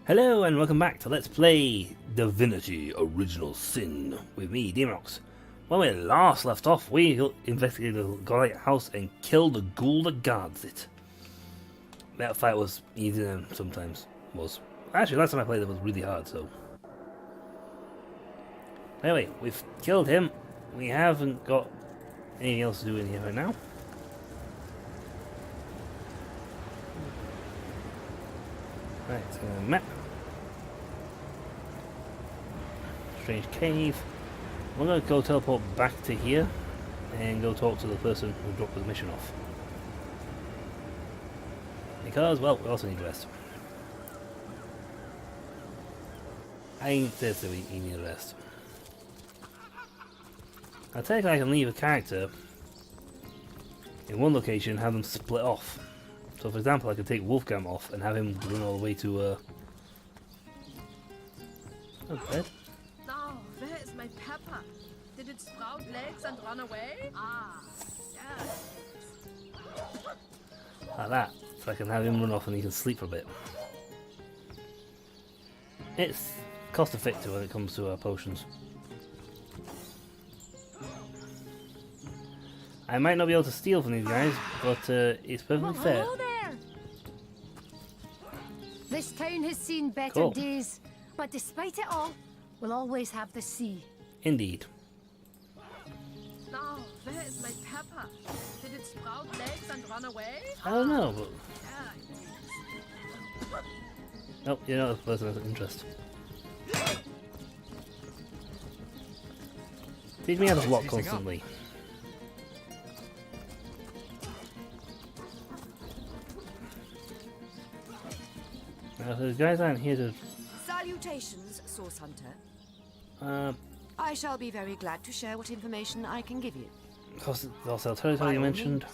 Hello and welcome back to Let's Play Divinity Original Sin with me, Demonox. When we last left off, we investigated the Godlike house and killed the ghoul that guards it. That fight was easier than sometimes was. Actually, last time I played it was really hard, so... Anyway, we've killed him. We haven't got anything else to do in here right now. Right, map. Strange cave. I'm going to go teleport back to here and go talk to the person who dropped the mission off. Because, well, we also need rest. I said that we need rest. I think I can leave a character in one location and have them split off. So, for example, I could take Wolfgang off and have him run all the way to, oh, bed. Now, where is my pepper? Did it sprout legs and run away? Ah, yes. Like that. So I can have him run off and he can sleep for a bit. It's cost effective when it comes to potions. I might not be able to steal from these guys, but it's perfectly fair. Hello there. This town has seen better Cool. days, but despite it all, we'll always have the sea. Indeed. Now, where is my pepper? Did it sprout legs and run away? I don't know, but... Yeah. Nope, you're not a person of interest. Teach me how to block constantly. Now, those guys aren't here to... Salutations, Source Hunter. Uh, I shall be very glad to share what information I can give you. also territory you mentioned.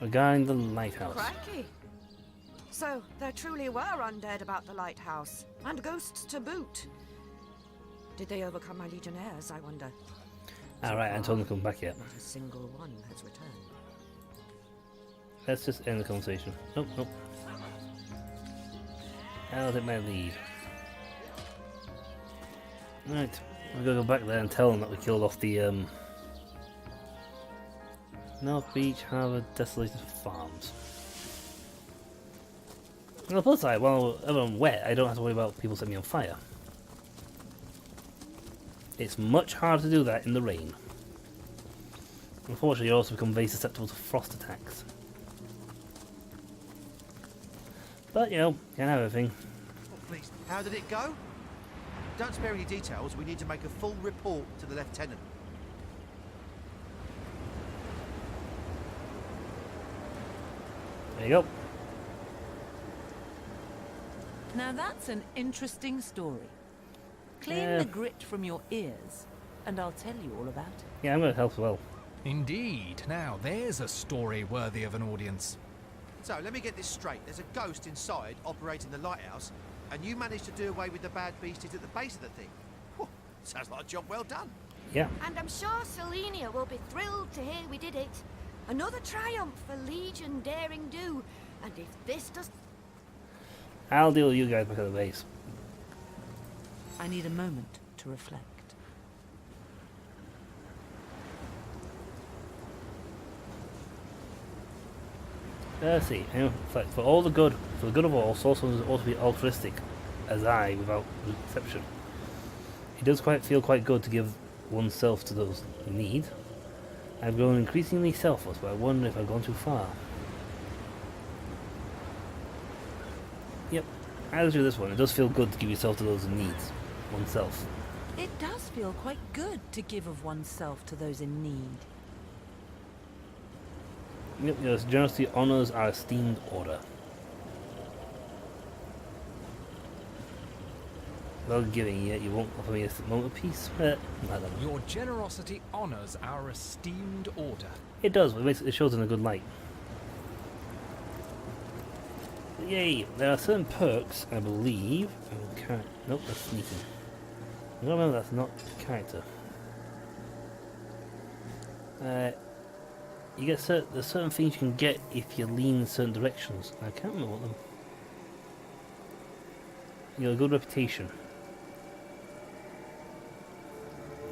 Regarding the lighthouse. Crikey! So, there truly were undead about the lighthouse, and ghosts to boot. Did they overcome my legionnaires, I wonder? Alright, I told them to come back yet. Not a single one has returned. Let's just end the conversation. Nope, nope. I'll take my lead. Right, I'm gonna go back there and tell them that we killed off the North Beach Harbour Desolated Farms. On the plus side, while I'm wet, I don't have to worry about people setting me on fire. It's much harder to do that in the rain. Unfortunately, you also become very susceptible to frost attacks. But, you know, can't have everything. Oh, please, how did it go? Don't spare any details. We need to make a full report to the lieutenant. There you go. Now that's an interesting story. Clean Yeah. the grit from your ears, and I'll tell you all about it. Yeah, I'm going to help as well. Indeed. Now, there's a story worthy of an audience. So, let me get this straight. There's a ghost inside operating the lighthouse, and you managed to do away with the bad beasties at the base of the thing. Whew, sounds like a job well done. Yeah. And I'm sure Selenia will be thrilled to hear we did it. Another triumph for Legion daring do. And if this does... I'll deal with you guys back at the base. I need a moment to reflect. Let's see. You know, for all the good, for the good of all, sorcerers ought to be altruistic, as I, without exception. It does feel quite good to give oneself to those in need. I've grown increasingly selfless, but I wonder if I've gone too far. Yep, as do this one. It does feel good to give yourself to those in need, oneself. It does feel quite good to give of oneself to those in need. Yep, your generosity honors our esteemed order. Without giving yet, you won't offer me a moment of peace. I don't know. Your generosity honors our esteemed order. It does, but it shows in a good light. Yay! There are certain perks, I believe. Okay. Nope, that's sneaking. No, that's not character. You get there's certain things you can get if you lean in certain directions. I can't remember what them. You know, a good reputation.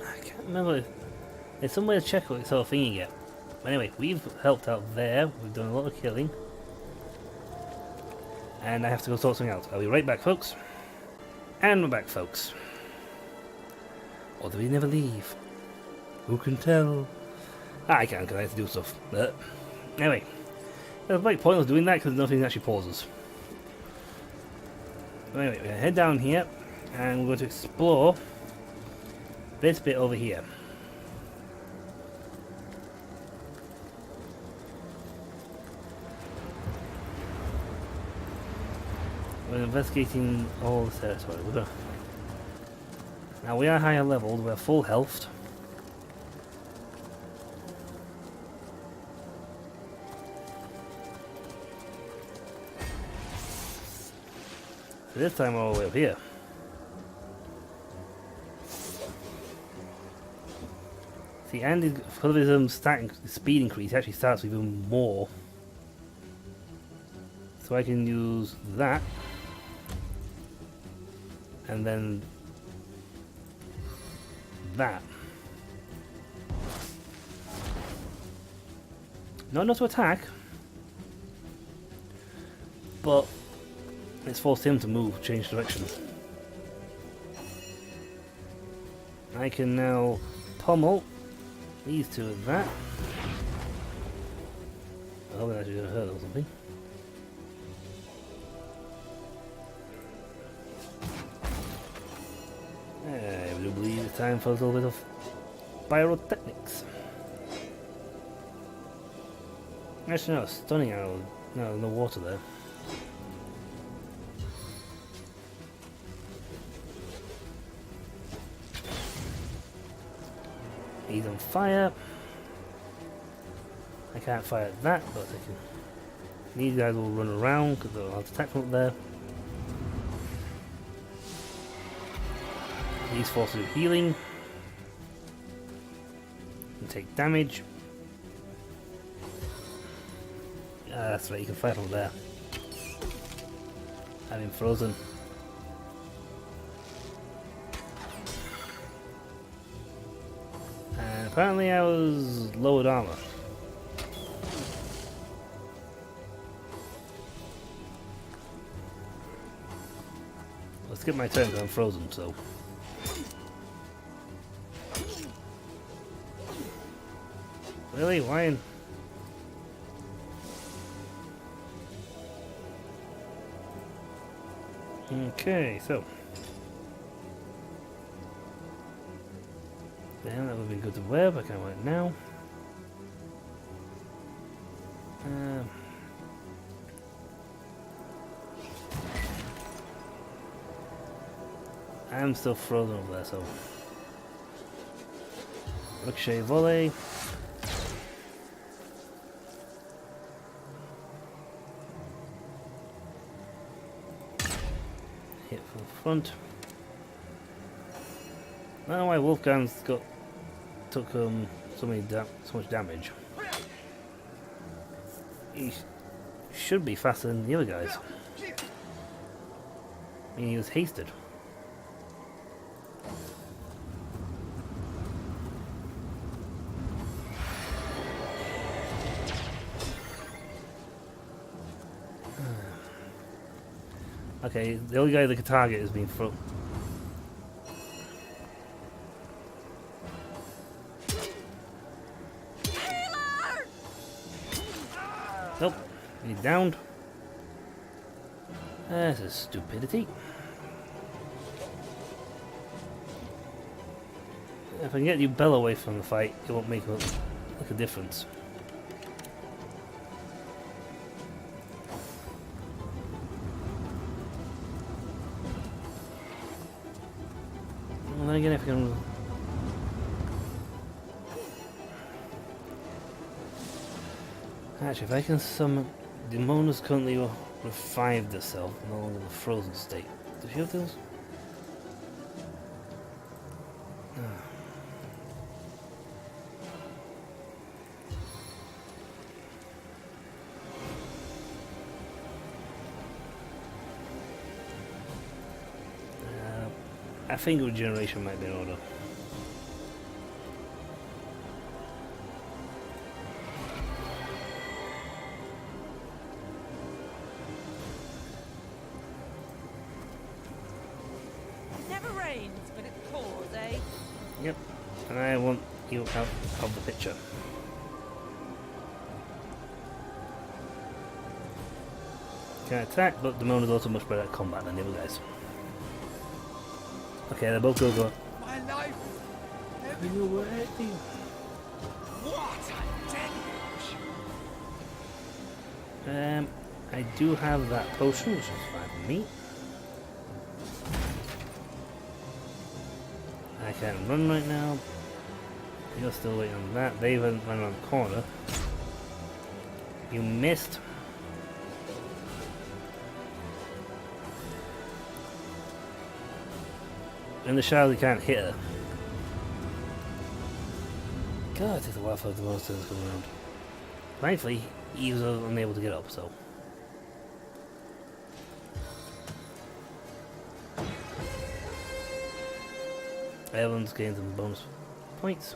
I can't remember. There's some way to check what sort of thing you get. But anyway, we've helped out there. We've done a lot of killing. And I have to go sort something out. I'll be right back, folks. And we're back, folks. Or do we never leave? Who can tell? I can't, because I have to do stuff. But anyway, it's quite pointless doing that because nothing actually pauses. But anyway, we're going to head down here and we're going to explore this bit over here. We're investigating all the territory. Now we are higher leveled, we're full health. So this time we're all the way up here. See, and because of his speed increase, he actually starts with even more. So I can use that. And then that. Not to attack, but it's forced him to move, change direction. I can now pummel these two with that. I hope that's actually going to hurt or something. I do believe it's time for a little bit of pyrotechnics. Actually, no, stunning arrow. No, no water there. He's on fire. I can't fire at that, but I can. These guys will run around because they'll have to attack from up there. These forces of healing and take damage. That's right, you can fire from there. I'm in frozen. And apparently I was lowered armor. Let's skip my turn because I'm frozen, so. Really? Why? Okay, so. Damn, that would be good to wear, but I can't wear it now. I'm still frozen over there, so. Ricochet volley. Hit from the front. I don't know why Wolfgang's took so much damage. He should be faster than the other guys. I mean, he was hasted. Okay, the only guy that can target is being thrown. Nope, he's downed. This is stupidity. If I can get you Bell away from the fight, it won't make a difference. Well, then again, if I can. Actually, if I can summon. Demona's currently revived herself, no longer in the frozen state. Does she have those? I think regeneration might be in order. It never rains, but it pours, eh? Yep. And I want you out of the picture. Can attack, but Damon is also much better at combat than the other guys. Okay, they're both go. My life! Are you ready? What a deluge! I do have that potion, which is fine for me. I can't run right now. You're still waiting on that. They haven't run around the corner. You missed. In the shadow, you can't hit her. God, it takes a while for the monsters to come around. Thankfully, he was unable to get up, so. Evan's gained some bonus points.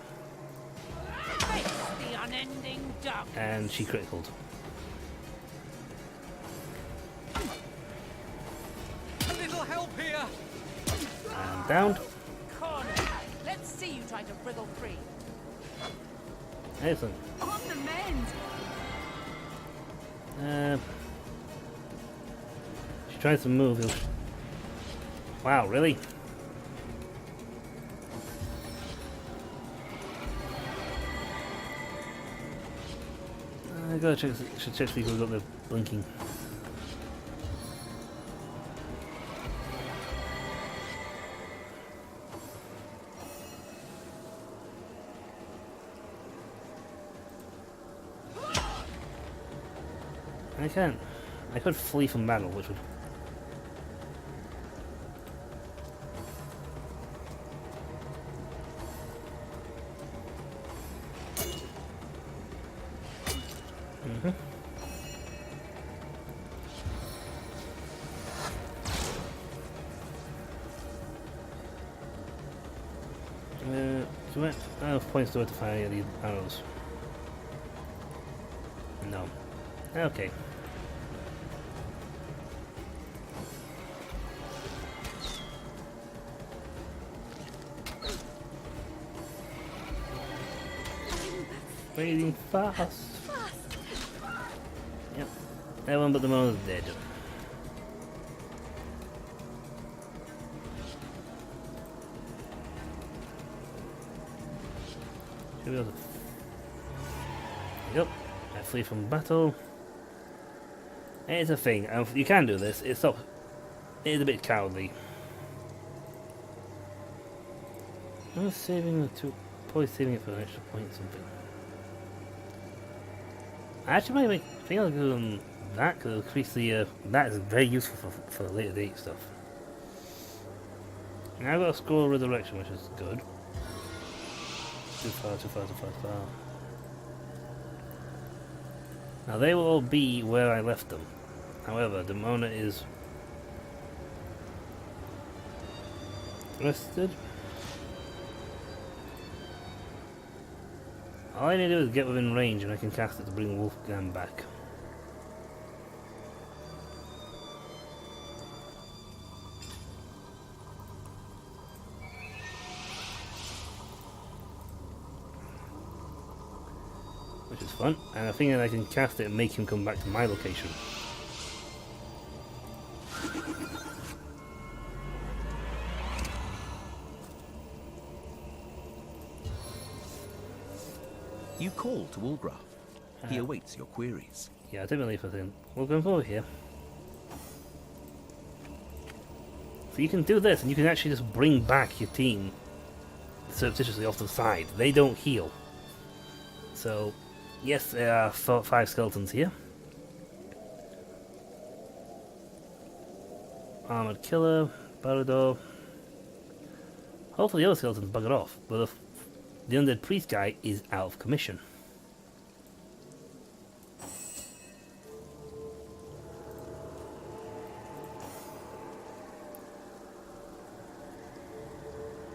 Face the unending dark. And she criticaled. A little help here! And downed. Corner. Let's see you try to wriggle free. Excellent. On the mend. She tries to move. Wow, really? I gotta check. Should check people got the blinking. I can't. I could flee from battle, which would. So what? I have points to it to fire the arrows. No. Okay. Breathing fast. Yep. Everyone but the mouse is dead. Should be able to. Yep. I flee from battle. It's a thing. You can do this. It's not. It is a bit cowardly. I was saving the two. Probably saving it for an extra point or something. I actually might make. I think I'll go on that because it'll increase the. That is very useful for the later date stuff. Now I've got a scroll of resurrection, which is good. Too far, too far, too far, too far. Now they will all be where I left them. However, Demona is rested. All I need to do is get within range and I can cast it to bring Wolfgang back. Which is fun, and I think that I can cast it and make him come back to my location. You call to Ulgraf. He awaits your queries. Yeah, I didn't believe it in. We're going forward here. So you can do this, and you can actually just bring back your team surreptitiously off to the side. They don't heal. So, yes, there are 5 skeletons here. Armored Killer, Barador. Hopefully the other skeletons buggered off, but the Undead Priest guy is out of commission.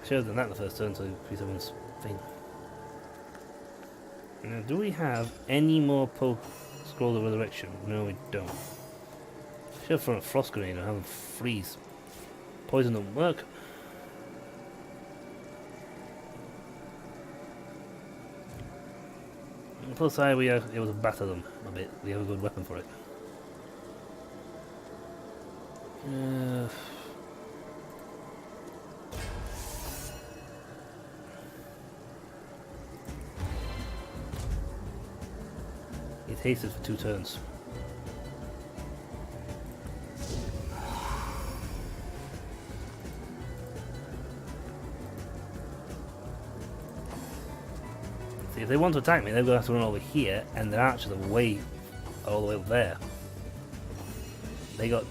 Should have done that in the first turn to increase everyone's thing. Now, do we have any more scrolls of resurrection? No, we don't. Should have thrown a frost grenade and have them freeze. Poison don't work. On the plus side, we are able to batter them a bit. We have a good weapon for it. It's hasted for 2 turns. See, if they want to attack me, they're going to have to run over here, and their archers are way all the way up there. They got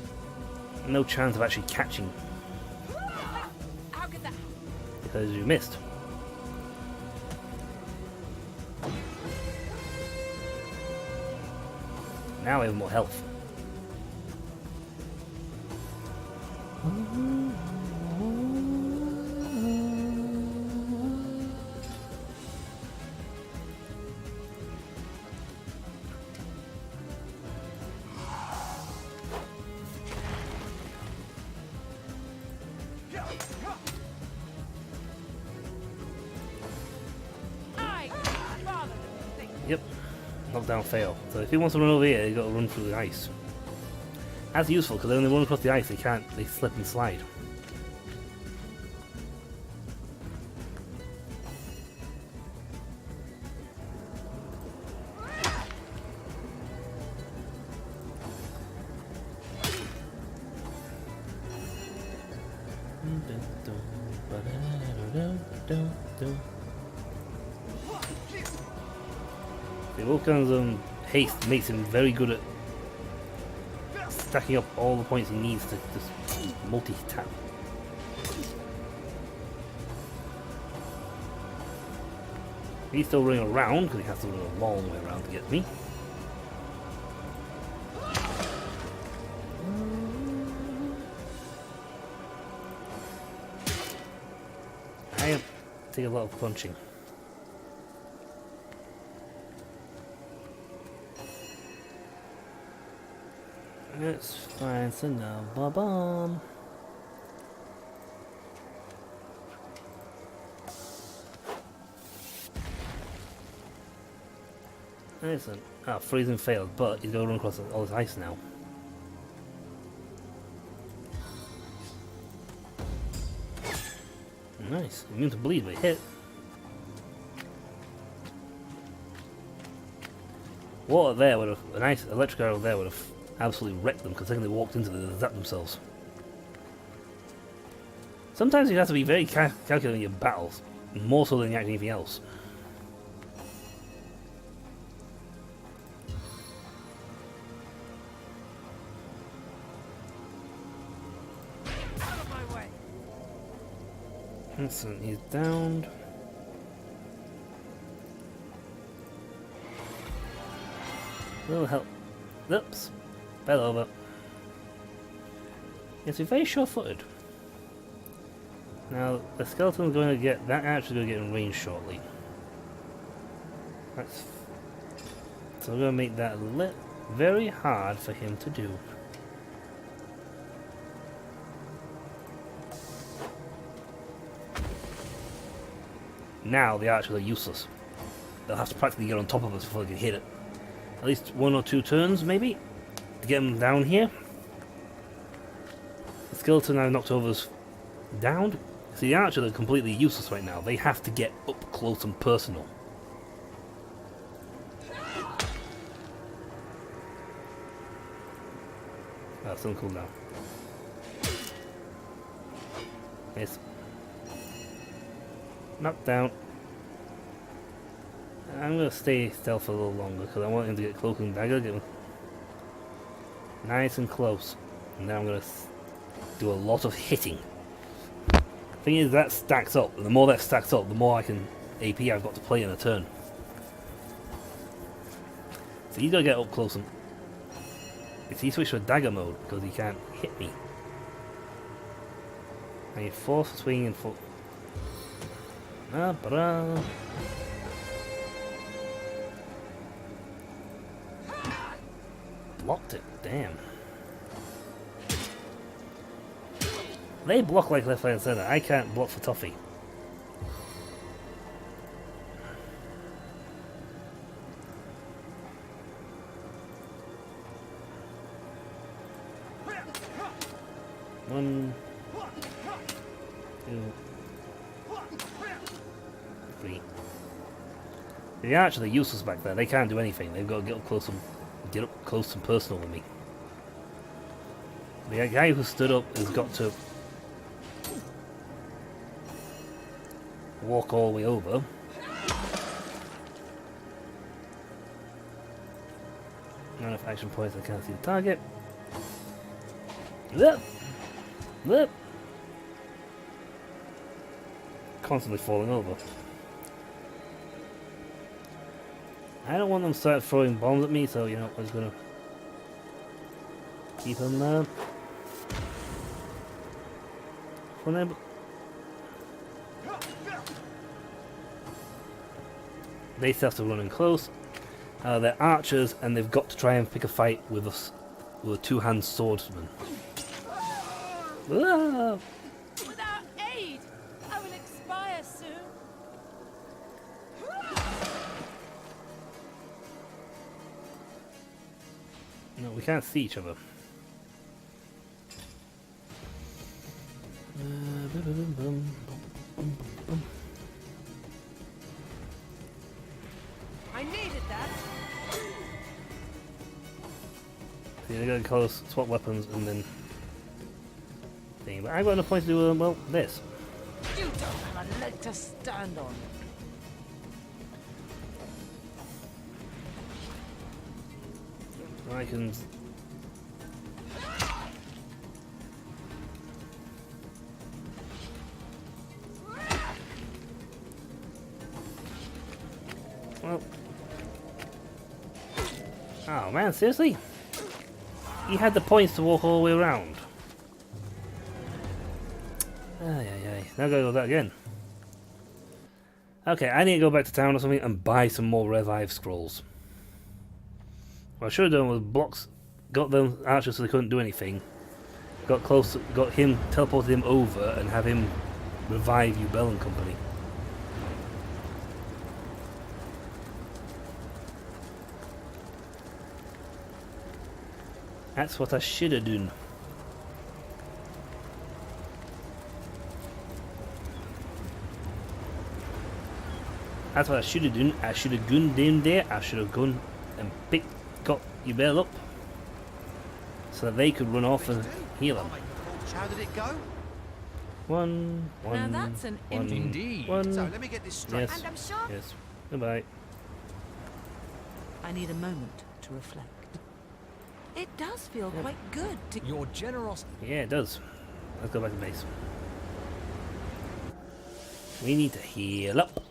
no chance of actually catching How could that? because you missed. Now we have more health. Yep. Knockdown fail. So if he wants to run over here, he's got to run through the ice. That's useful because when they run across the ice, they slip and slide. The Vulcan's haste makes him very good at stacking up all the points he needs to just multi-tap. He's still running around because he has to run a long way around to get me. I take a lot of punching. Let's find another bomb. Excellent. Ah, freezing failed, but he's going to run across all this ice now. Nice. Immune to bleed, but hit. Water there would have, a nice electric arrow there would have absolutely wrecked them because they walked into it, they zapped themselves. Sometimes you have to be very calculating in your battles, more so than anything else. Out of my way. Excellent, he's downed. Little help. Oops. Fell over. Yes, we're very sure-footed. Now, the skeleton's going to get... That actually going to get in range shortly. That's... So we're going to make that very hard for him to do. Now the archers are useless. They'll have to practically get on top of us before they can hit it. At least 1 or 2 turns, maybe? To get them down here. The skeleton now knocked over us down. See, the archers are completely useless right now. They have to get up close and personal. That's still cool now. Yes. Knocked down. I'm going to stay stealth a little longer because I want him to get cloak and dagger. Get him nice and close. And now I'm going to do a lot of hitting. Thing is, that stacks up. And the more that stacks up, the more AP I've got to play in a turn. So he's got to get up close and... He switched to a dagger mode because he can't hit me. I need force, swing, and Ba-da. Blocked it, damn. They block like left, right, and centre. I can't block for Toffee. One, two, three. They're actually useless back there. They can't do anything. They've got to get up close and personal with me. The guy who stood up has got to walk all the way over. Not enough action points. I can't see the target. Look. Look. Constantly falling over. I don't want them to start throwing bombs at me, so you know, I'm just gonna keep them there. They still have to run in close. They're archers, and they've got to try and pick a fight with a two-hand swordsman. Ah! Without aid, I will expire soon. No, we can't see each other. I needed that. See, they gotta close, swap weapons, and then thing. But I've got enough points to do well this. You don't have a leg to stand on. I can. Well. Oh man, seriously? He had the points to walk all the way around. Ay. Now I gotta go that again. Okay, I need to go back to town or something and buy some more revive scrolls. What I should have done was blocks, got them archers so they couldn't do anything. Got close, got him, teleported him over and have him revive you, Bell and Company. That's what I should have done. That's what I should have done. I should have gone down there. I should have gone and got you Bell up so that they could run off and heal him. How did it go? One. Now that's an Indeed. One. So let me get this straight. Yes. And I'm sure Yes. Goodbye. I need a moment to reflect. It does feel quite good to... Your generosity. Yeah, it does. Let's go back to base. We need to heal up.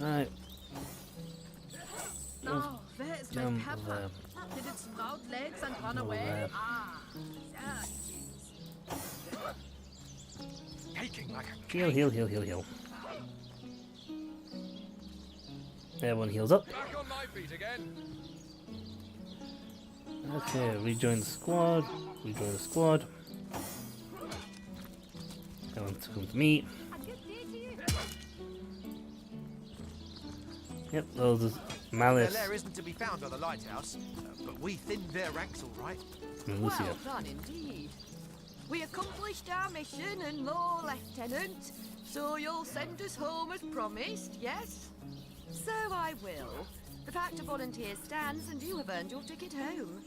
Right. Now, where is my Jump pepper? there. Did it sprout legs and run Over away? there. Ah, yeah. Taking like a Heal. Everyone heals up. back on my feet again. Okay, rejoin the squad. Everyone to come to me. Yep, those is Their Malice lair isn't to be found on the lighthouse, but we thinned their ranks all right. and Lucia. well done indeed. We accomplished our mission and more, Lieutenant. So you'll send us home as promised, yes? So I will. The fact of volunteer stands and you have earned your ticket home.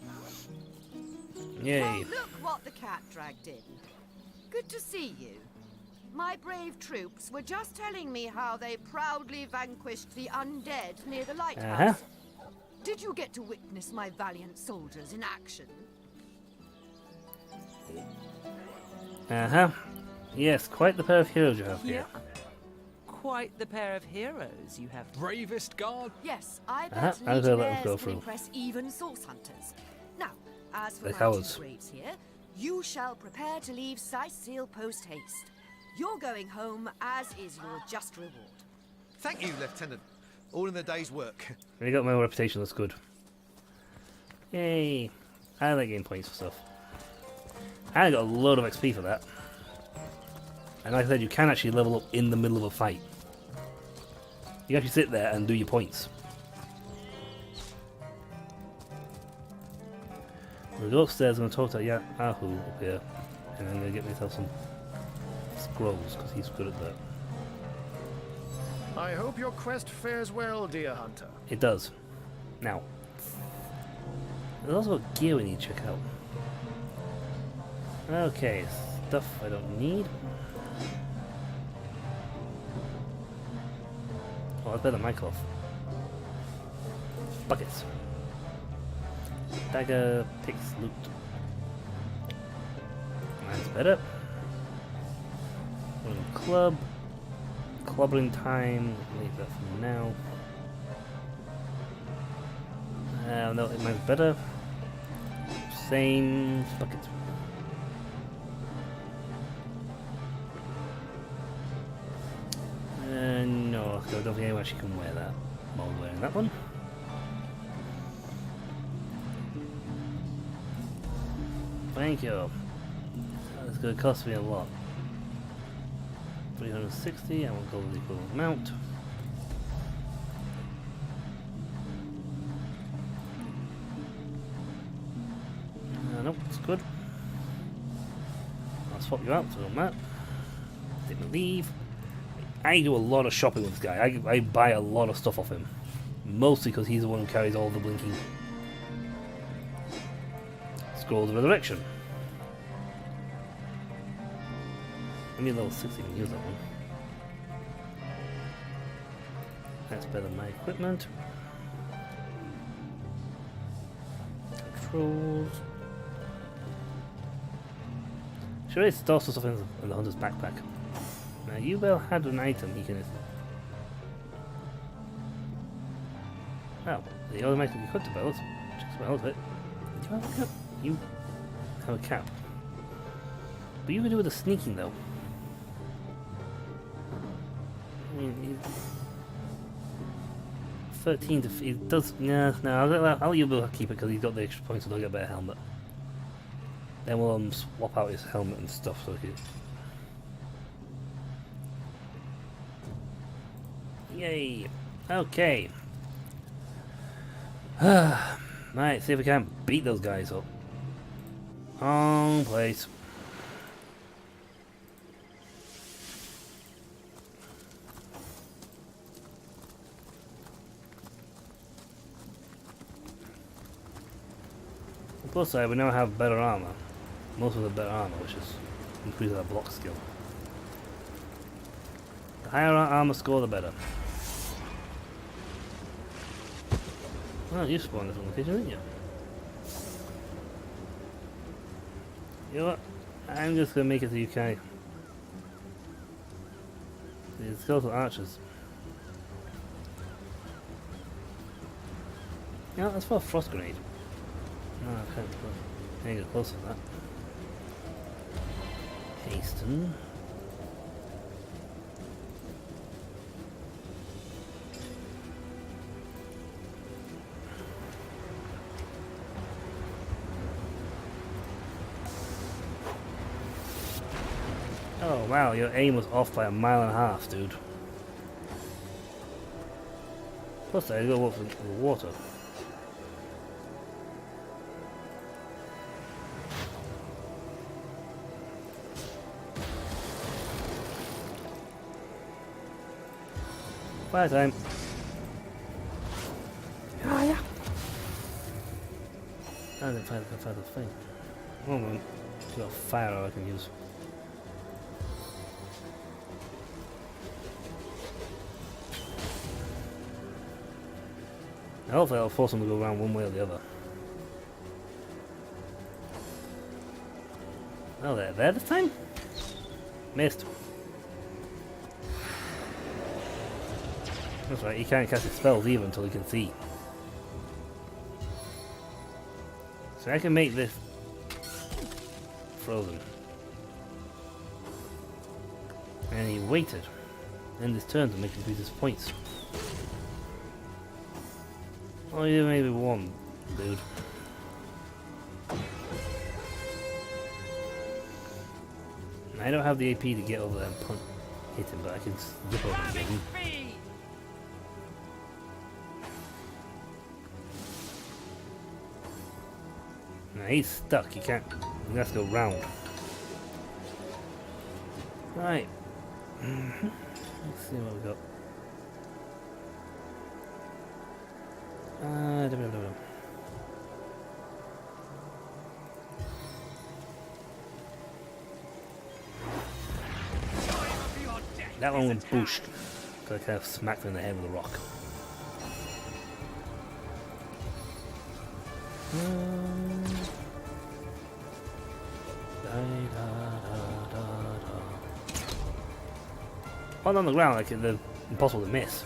Yay. Well, look what the cat dragged in. Good to see you. My brave troops were just telling me how they proudly vanquished the undead near the lighthouse. Did you get to witness my valiant soldiers in action? Yes, quite the pair of heroes you have here. Quite the pair of heroes you have. Bravest guard. Yes, I Uh-huh, bet I'll go let them Legionnaires go can through. impress even source hunters. Now, As for They're my cowards. two braves here, you shall prepare to leave Sicil post haste. You're going home, as is your just reward. Thank you, Lieutenant. All in the day's work. I got my reputation, that's good. Yay. I like getting points for stuff. I got a load of XP for that. And like I said, you can actually level up in the middle of a fight. You actually sit there and do your points. We'll go upstairs and talk to Ahu up here. And I'm going to get myself some scrolls, because he's good at that. I hope your quest fares well, dear hunter. It does. Now, there's also a gear we need to check out. Okay, stuff I don't need. Oh, that's better than my cloth. Buckets. Dagger, picks, loot. That's better. Wooden club. Clobbering time. Leave that for now. No, it might be better. Same bucket. No, I don't think anyone actually can wear that. I'm wearing that one. Thank you. That's going to cost me a lot. 360, I will go with the equivalent amount. Nope, it's good. I'll swap you out on that. Take my leave. I do a lot of shopping with this guy. I buy a lot of stuff off him. Mostly because he's the one who carries all the blinking scrolls of resurrection. I mean, level 6 even use that one. That's better than my equipment. Controls. Should I store some stuff in the hunter's backpack? Now, you will have an item he can. Oh, they automatically equip the belts. Just well of it. Do you have a cap? You have a cap. But you can do with the sneaking though. I mean, 13 to. It does. No, I'll let you keep it because he's got the extra points, so they'll get a better helmet. Then we'll swap out his helmet and stuff so he. Yay! Okay. Right, see if we can beat those guys up. On place. Plus side, we now have better armor. Most of the better armor, which is increases our block skill. The higher our armor score, the better. Well, you spawned this location, didn't you? You know what? I'm just gonna make it to UK. The skeletal archers. Yeah, that's for a frost grenade. No, I can't get close to that. Hasten. Oh wow, your aim was off by 1.5 miles, dude. Plus I go up for the water. Fire time. Ah, yeah. I didn't fire the thing. Oh man, I've got a fire I can use. Hopefully I'll force them to go around one way or the other. Oh, they're there this time? Missed. That's right, he can't cast his spells even until he can see. So I can make this frozen. And he waited. End his turn to make him beat his points. Oh, yeah, maybe one, dude. I don't have the AP to get over there and hit him, but I can zip over and get him. Now he's stuck, he can't. He has to go round. Right. Let's see what we got. That one went boost. So I kind of smacked him in the head with a rock. One on the ground, like they're impossible to miss.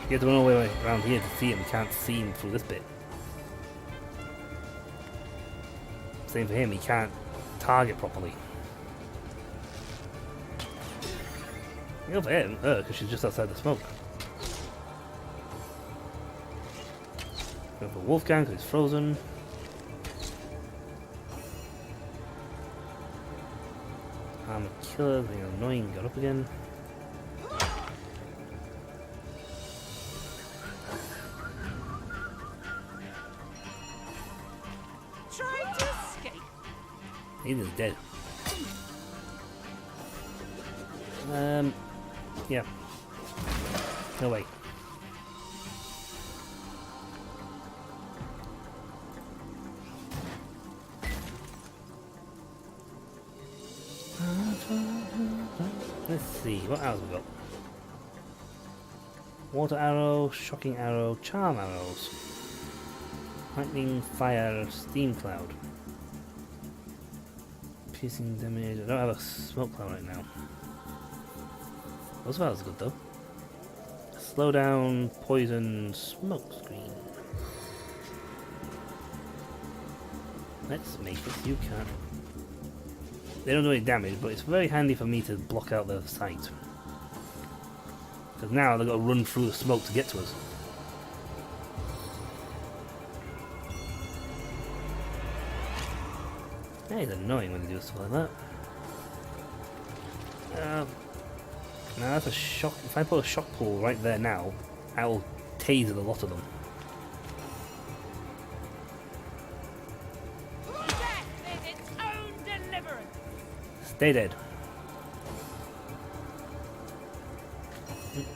You have to run all the way around here to see him. You can't see him through this bit. Same for him, he can't target properly. You go for her because she's just outside the smoke. Go for Wolfgang because he's frozen. I'm a killer, being annoying, got up again. Trying to escape. He's dead. Yeah. No way. Let's see, what else we got? Water arrow, shocking arrow, charm arrows. Lightning, fire, steam cloud. Piercing damage. I don't have a smoke cloud right now. Those files are good though. Slow down, poison, smoke screen. Let's make it. You can't. They don't do any damage, but it's very handy for me to block out their sight. Because now they've got to run through the smoke to get to us. Yeah, it's annoying when they do stuff like that. Now that's a shock. If I put a shock pool right there now, I will taser a lot of them. Death is its own deliverance. Stay dead.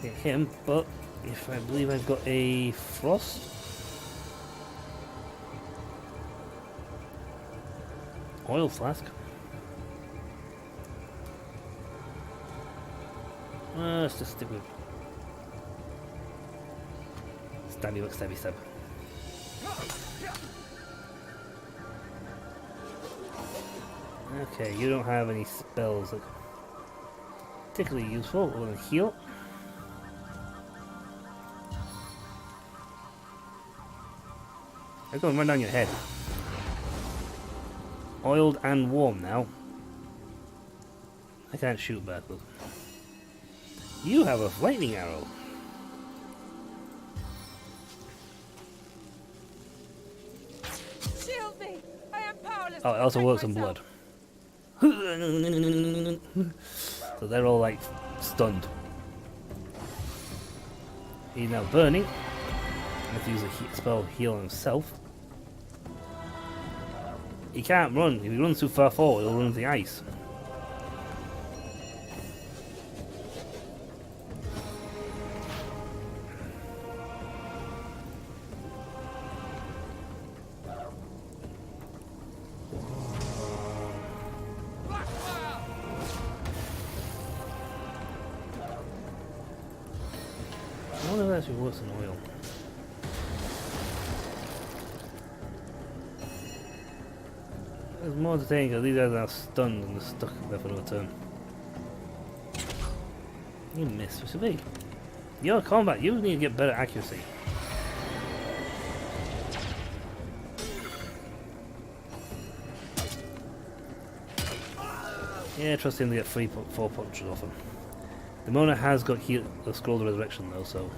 Hit him, but if I believe I've got a frost. Oil flask. Let's just stick with stabby look, stabby stab. Okay, you don't have any spells that are particularly useful. We're gonna heal. They're going right down your head. Oiled and warm now. I can't shoot backward. You have a lightning arrow. Shield me! I am powerless. Oh, it also works on blood. So they're all like stunned. He's now burning. I have to use a spell heal on himself. He can't run. If he runs too far forward, he'll run into the ice. I wonder if that actually works in oil. There's more to take because these guys are stunned and they're stuck there for another turn. You missed, Mr. B. Your combat, you need to get better accuracy. Yeah, trust him to get 4 punches off him. The Mona has got the Scroll of Resurrection though, so...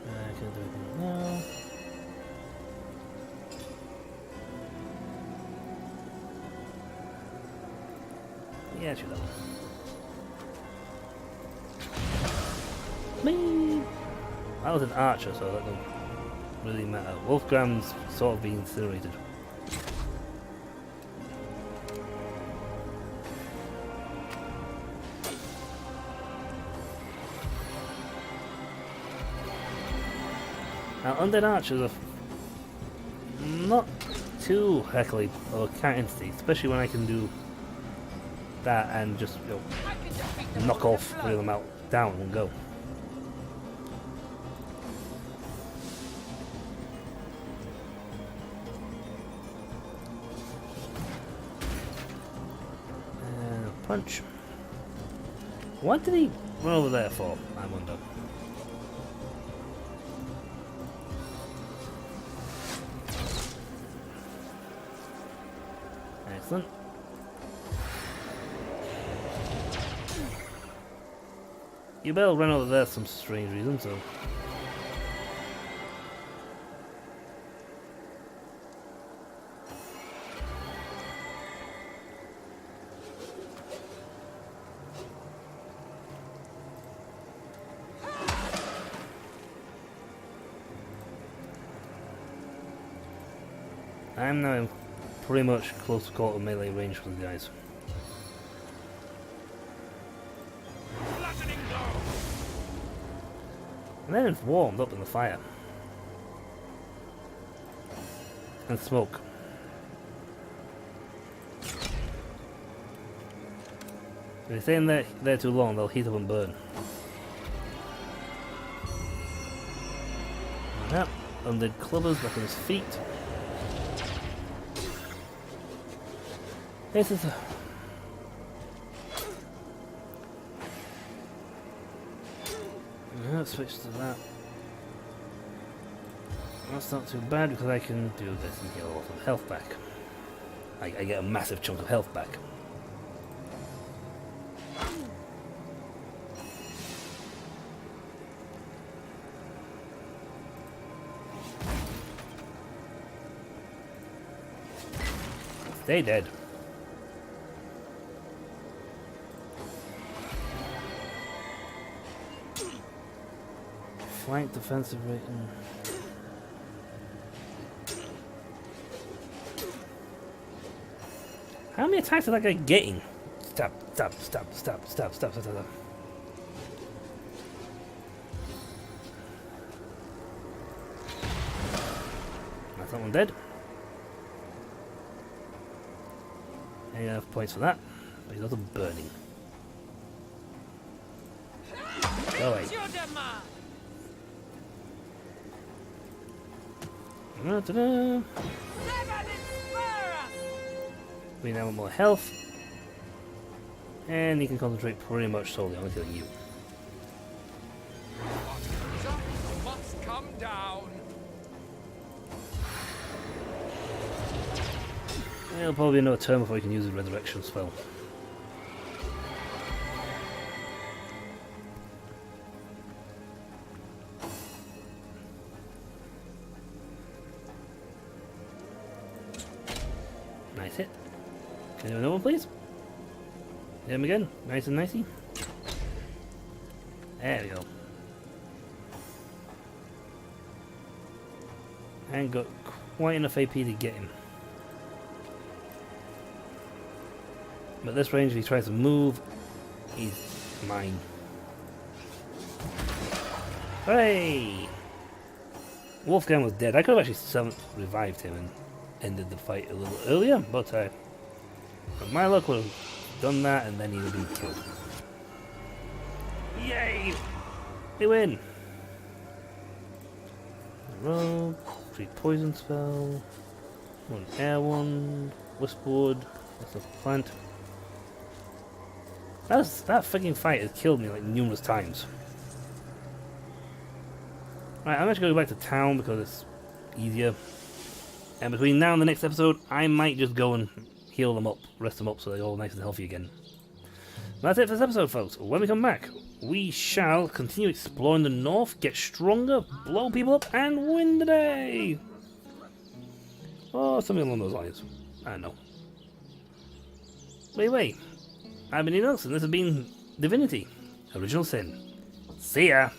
I can do it now. Yeah, shoot that one. Whee! That was an archer, so that don't really matter. Wolfgram's sort of being incinerated. Now, undead archers are not too heckly or cat entity, especially when I can do that and just, you know, knock off three of them out down and go. Punch. What did he run over there for, I wonder? Excellent. You better run over there for some strange reason, so... I'm now pretty much close to quarter melee range for the guys. And then it's warmed up in the fire. And smoke. If they stay in there too long, they'll heat up and burn. Yep, undead clubbers back on his feet. This is a... Let's switch to that. That's not too bad because I can do this and get a lot of health back. I get a massive chunk of health back. Stay dead. Flank defensive rating. How many attacks is that guy getting? Stop, stop, stop, stop, stop, stop, stop, stop. That's that one dead. Any enough points for that? But he's also burning. Go away. Da-da. We now have more health, and he can concentrate pretty much solely on killing you. Must come down. It'll probably be another turn before he can use his resurrection spell. Nice hit. Can you do another one, please? Hit him again. Nice and nicey. There we go. And got quite enough AP to get him. But at this range, if he tries to move, he's mine. Hooray! Wolfgang was dead. I could have actually revived him and ended the fight a little earlier, but my luck would have done that and then he would have been killed. Yay! We win! Rogue, 3 poison spell, 1 air one, Wispwood, that's a plant. That freaking fight has killed me like numerous times. Right, I'm actually going back to town because it's easier. And between now and the next episode, I might just go and heal them up, rest them up so they're all nice and healthy again. That's it for this episode, folks. When we come back, we shall continue exploring the north, get stronger, blow people up, and win the day! Or something along those lines. I don't know. Wait. I've been Enox, and this has been Divinity, Original Sin. See ya!